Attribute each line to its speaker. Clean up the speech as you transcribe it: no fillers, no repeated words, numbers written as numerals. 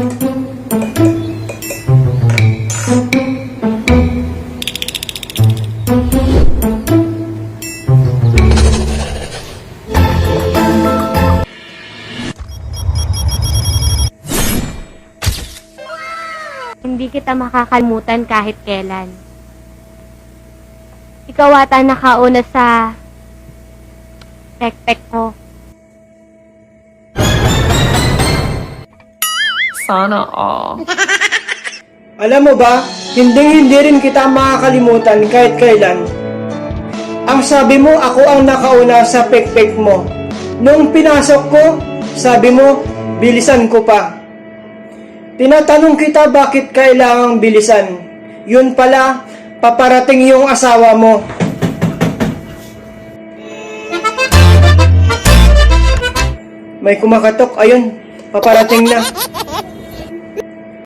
Speaker 1: Hindi kita makakalimutan kahit kailan. Ikaw ata nakauna sa pek-pek ko.
Speaker 2: Sana all.
Speaker 3: Alam mo ba, hindi rin kita makakalimutan kahit kailan. Ang sabi mo, ako ang nakauna sa pek-pek mo. Nung pinasok ko, sabi mo, bilisan ko pa. Tinatanong kita bakit kailangang bilisan. Yun pala, paparating yung asawa mo. May kumakatok, ayun, paparating na.